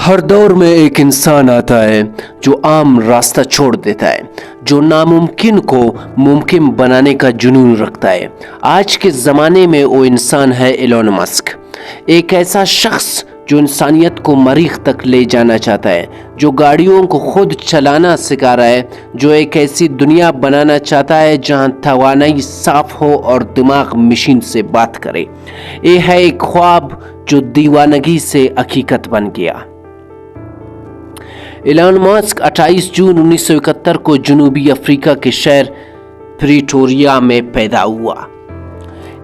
हर दौर में एक इंसान आता है जो आम रास्ता छोड़ देता है, जो नामुमकिन को मुमकिन बनाने का जुनून रखता है। आज के ज़माने में वो इंसान है एलोन मस्क, एक ऐसा शख्स जो इंसानियत को मरीख तक ले जाना चाहता है, जो गाड़ियों को खुद चलाना सिखा रहा है, जो एक ऐसी दुनिया बनाना चाहता है जहां तवानाई साफ हो और दिमाग मशीन से बात करे। ये है एक ख्वाब जो दीवानगी से हकीकत बन गया। एलोन मस्क 28 जून 1971 को जनूबी अफ्रीका के शहर प्रिटोरिया में पैदा हुआ।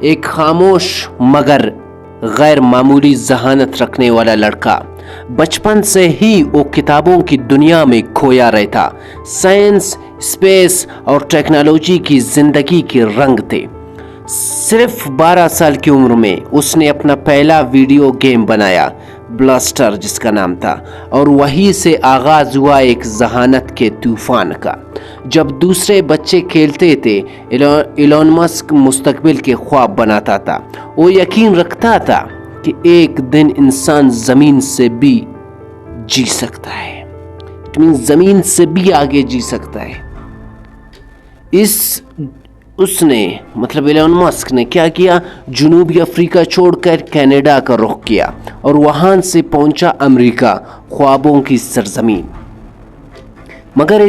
एक खामोश मगर गैर मामूली जहानत रखने वाला लड़का। बचपन से ही वो किताबों की दुनिया में खोया रहता। साइंस, स्पेस और टेक्नोलॉजी की जिंदगी के रंग थे। सिर्फ 12 साल की उम्र में उसने अपना पहला वीडियो गेम बनाया, ब्लास्टर जिसका नाम था, और वहीं से आगाज हुआ एक जहानत के तूफान का। जब दूसरे बच्चे खेलते थे, एलोन मस्क मुस्तकबिल के ख्वाब बनाता था। वो यकीन रखता था कि एक दिन इंसान जमीन से भी जी सकता है, जमीन से भी आगे जी सकता है। एलोन मस्क ने क्या किया? जनूबी अफ्रीका छोड़कर कनाडा का रुख किया और वहां से पहुंचा अमेरिका, ख्वाबों की सरजमीन। मगर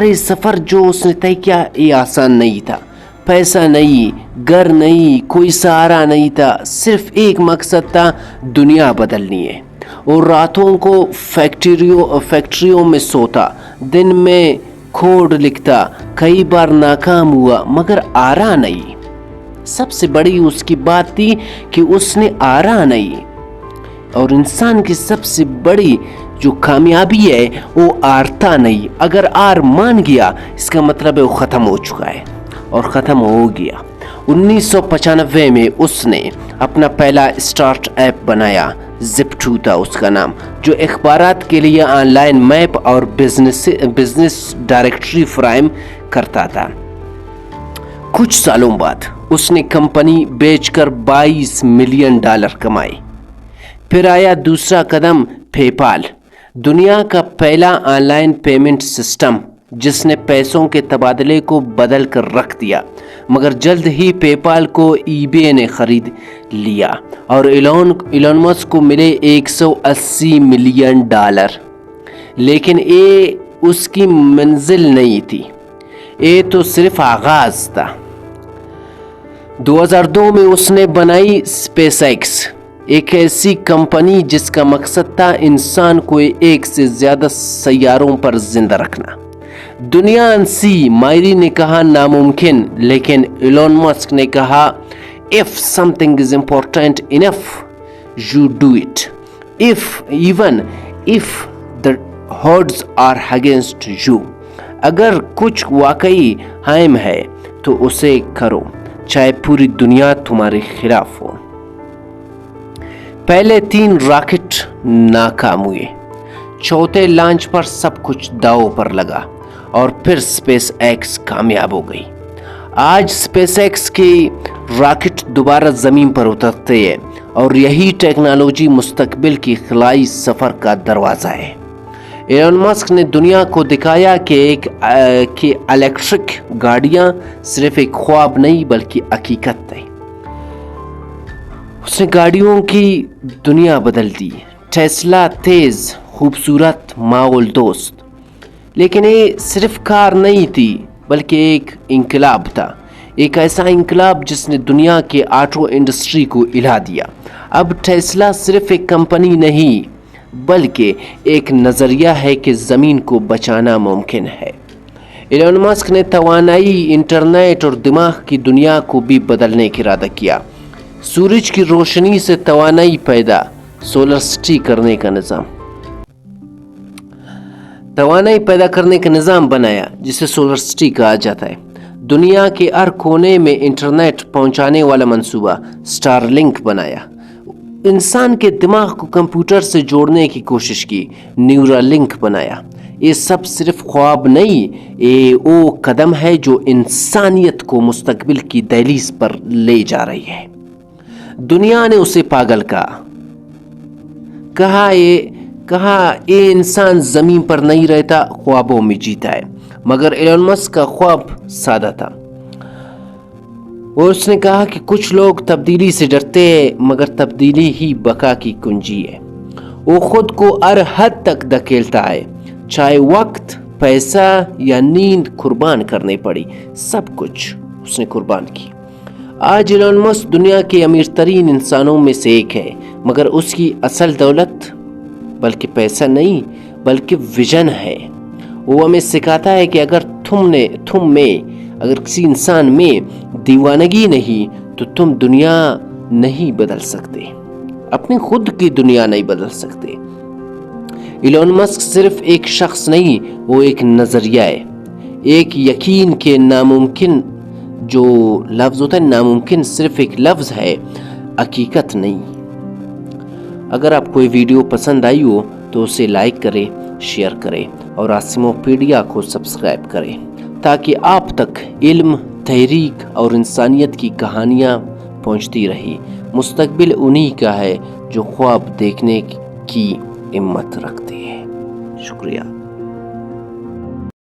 इस सफर जो उसने तय किया ये आसान नहीं था। पैसा नहीं, घर नहीं, कोई सहारा नहीं था। सिर्फ एक मकसद था, दुनिया बदलनी है। और रातों को फैक्ट्रियों में सोता, दिन में कोड लिखता, कई बार नाकाम हुआ मगर आरा नहीं। सबसे बड़ी उसकी बात थी कि उसने आरा नहीं। और इंसान की सबसे बड़ी जो कामयाबी है वो आरता नहीं। अगर आर मान गया इसका मतलब है वो खत्म हो चुका है, और खत्म हो गया। 1995 में उसने अपना पहला स्टार्ट ऐप बनाया, जिप2 था उसका नाम, जो अखबारात के लिए ऑनलाइन मैप और बिजनेस डायरेक्टरी फराहम करता था। कुछ सालों बाद उसने कंपनी बेचकर $22 मिलियन कमाए। फिर आया दूसरा कदम, पेपाल, दुनिया का पहला ऑनलाइन पेमेंट सिस्टम जिसने पैसों के तबादले को बदल कर रख दिया। मगर जल्द ही पेपाल को ईबे ने खरीद लिया और एलोन मस्क को मिले $180 मिलियन। लेकिन ये उसकी मंजिल नहीं थी, ये तो सिर्फ आगाज था। 2002 में उसने बनाई स्पेसएक्स, एक ऐसी कंपनी जिसका मकसद था इंसान को एक से ज्यादा सैयारों पर जिंदा रखना। दुनिया अनसी, मायरी ने कहा नामुमकिन, लेकिन एलोन मस्क ने कहा if something is important enough you do it, even if the odds are against you. अगर कुछ वाकई अहम है तो उसे करो, चाहे पूरी दुनिया तुम्हारे खिलाफ हो। पहले 3 रॉकेट नाकाम हुए, चौथे लॉन्च पर सब कुछ दांव पर लगा और फिर स्पेस एक्स कामयाब हो गई। आज स्पेस एक्स की रॉकेट दोबारा जमीन पर उतरते हैं और यही टेक्नोलॉजी मुस्तकबिल की खलाई सफर का दरवाजा है। एलोन मस्क ने दुनिया को दिखाया कि इलेक्ट्रिक गाड़ियां सिर्फ एक ख्वाब नहीं बल्कि हकीकत है। उसने गाड़ियों की दुनिया बदल दी। टेस्ला तेज, खूबसूरत, माहौल दोस्त। लेकिन ये सिर्फ कार नहीं थी बल्कि एक इंकलाब था, एक ऐसा इंकलाब जिसने दुनिया के ऑटो इंडस्ट्री को हिला दिया। अब टेस्ला सिर्फ एक कंपनी नहीं बल्कि एक नज़रिया है कि ज़मीन को बचाना मुमकिन है। एलोन मस्क ने तवानाई, इंटरनेट और दिमाग की दुनिया को भी बदलने का इरादा किया। सूरज की रोशनी से तवानाई पैदा, सोलर सिटी करने का निज़ाम, तवानाई पैदा करने का निज़ाम बनाया जिसे सोलर सिटी कहा जाता है। दुनिया के हर कोने में इंटरनेट पहुंचाने वाला मंसूबा, स्टारलिंक बनाया। इंसान के दिमाग को कंप्यूटर से जोड़ने की कोशिश की, न्यूरालिंक बनाया। ये सब सिर्फ ख्वाब नहीं, ये वो कदम है जो इंसानियत को मुस्तकबिल की दहलीज पर ले जा रही है। दुनिया ने उसे पागल कहा, کہا یہ انسان زمین پر نہیں رہتا، خوابوں میں جیتا ہے، مگر ایلن مسک کا خواب سادہ تھا۔ اور اس نے کہا کہ کچھ لوگ تبدیلی سے ڈرتے ہیں، مگر تبدیلی ہی بقا کی کنجی ہے۔ وہ خود کو ہر حد تک دھکیلتا ہے، چاہے وقت، پیسہ یا نیند قربان کرنی پڑی، سب کچھ اس نے قربان کی۔ آج ایلن مسک دنیا کے امیر ترین انسانوں میں سے ایک ہے، مگر اس کی اصل دولت بلکہ پیسہ نہیں بلکہ ویژن ہے۔ وہ ہمیں سکھاتا ہے کہ اگر اگر کسی انسان میں دیوانگی نہیں تو تم دنیا نہیں بدل سکتے، اپنی خود کی دنیا نہیں بدل سکتے۔ ایلن مسک صرف ایک شخص نہیں، وہ ایک نظریہ ہے، ایک یقین کہ ناممکن جو لفظ ہوتا ہے، ناممکن صرف ایک لفظ ہے، حقیقت نہیں۔ اگر آپ کو یہ ویڈیو پسند آئی ہو تو اسے لائک کریں، شیئر کریں اور آسموپیڈیا کو سبسکرائب کریں تاکہ آپ تک علم، تحریک اور انسانیت کی کہانیاں پہنچتی رہی۔ مستقبل انہی کا ہے جو خواب دیکھنے کی ہمت رکھتے ہیں۔ شکریہ۔